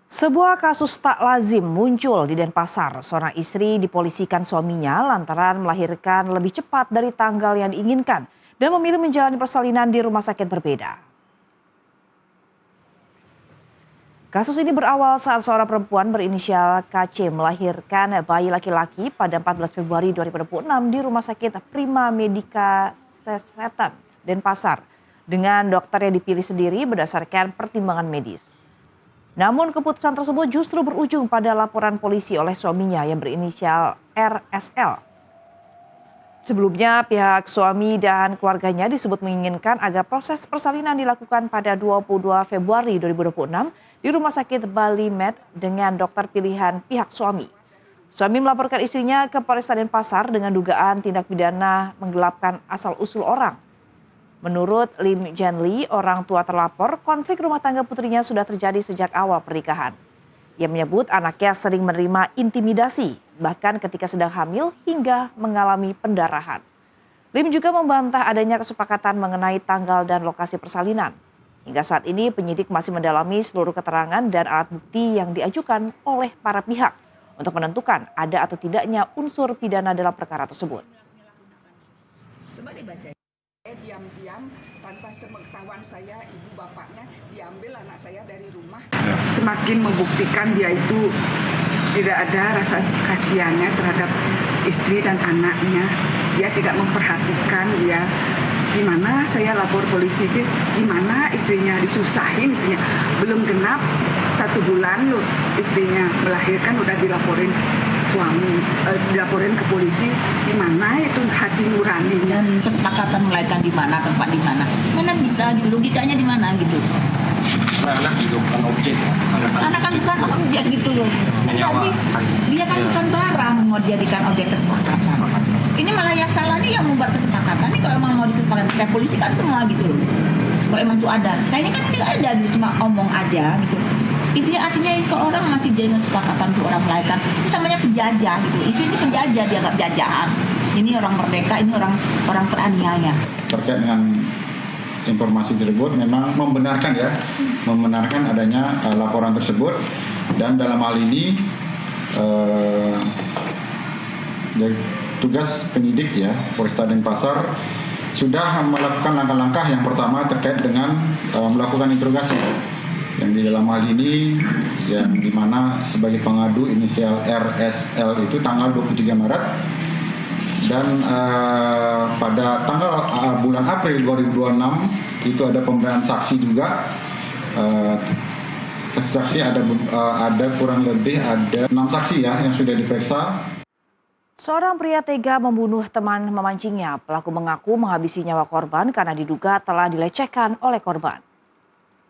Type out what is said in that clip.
Sebuah kasus tak lazim muncul di Denpasar. Seorang istri dipolisikan suaminya lantaran melahirkan lebih cepat dari tanggal yang diinginkan dan memilih menjalani persalinan di rumah sakit berbeda. Kasus ini berawal saat seorang perempuan berinisial KC melahirkan bayi laki-laki pada 14 Februari 2026 di Rumah Sakit Prima Medica Sesetan, Denpasar, dengan dokter yang dipilih sendiri berdasarkan pertimbangan medis. Namun keputusan tersebut justru berujung pada laporan polisi oleh suaminya yang berinisial RSL. Sebelumnya pihak suami dan keluarganya disebut menginginkan agar proses persalinan dilakukan pada 22 Februari 2026 di Rumah Sakit Bali Med dengan dokter pilihan pihak suami. Suami melaporkan istrinya ke Polresta Denpasar dengan dugaan tindak pidana menggelapkan asal-usul orang. Menurut Lim Janli, orang tua terlapor, konflik rumah tangga putrinya sudah terjadi sejak awal pernikahan. Ia menyebut anaknya sering menerima intimidasi, bahkan ketika sedang hamil hingga mengalami pendarahan. Lim juga membantah adanya kesepakatan mengenai tanggal dan lokasi persalinan. Hingga saat ini penyidik masih mendalami seluruh keterangan dan alat bukti yang diajukan oleh para pihak untuk menentukan ada atau tidaknya unsur pidana dalam perkara tersebut. Coba dibaca. Diam-diam tanpa sepengetahuan saya, ibu bapaknya diambil anak saya dari rumah. Semakin membuktikan dia itu tidak ada rasa kasihannya terhadap istri dan anaknya. Dia tidak memperhatikan dia. Gimana saya lapor polisi itu, gimana istrinya disusahin, istrinya belum genap 1 bulan loh istrinya melahirkan udah dilaporin suami, dilaporin ke polisi. Gimana itu hati nuraninya? Dan kesepakatan melahirkan di mana, tempat di mana, mana bisa, logikanya di mana gitu. Anak juga bukan objek. Anak kan bukan objek gitu loh. Nggak bisa. Dia kan bukan barang mau dijadikan objek kesepakatan. Ini malah yang salah nih yang membuat kesepakatan. Nih kalau emang mau disepakatan kayak polisi kan semua gitu loh. Kalau emang itu ada, saya ini kan nggak ada gitu, cuma omong aja gitu. Intinya artinya kalau orang masih dengan kesepakatan untuk orang melahirkan, itu namanya penjajah gitu. Itu ini penjajah, dia nggak penjajahan. Ini orang merdeka, ini orang teraniaya. Terkait dengan informasi tersebut memang membenarkan adanya laporan tersebut, dan dalam hal ini tugas penyidik Polresta Denpasar sudah melakukan langkah-langkah. Yang pertama terkait dengan melakukan interogasi, yang di dalam hal ini yang dimana sebagai pengadu inisial RSL itu tanggal 23 Maret dan pada tanggal bulan April 2026 itu ada pemberian saksi juga. Saksi ada kurang lebih ada 6 saksi yang sudah diperiksa. Seorang pria tega membunuh teman memancingnya. Pelaku mengaku menghabisi nyawa korban karena diduga telah dilecehkan oleh korban.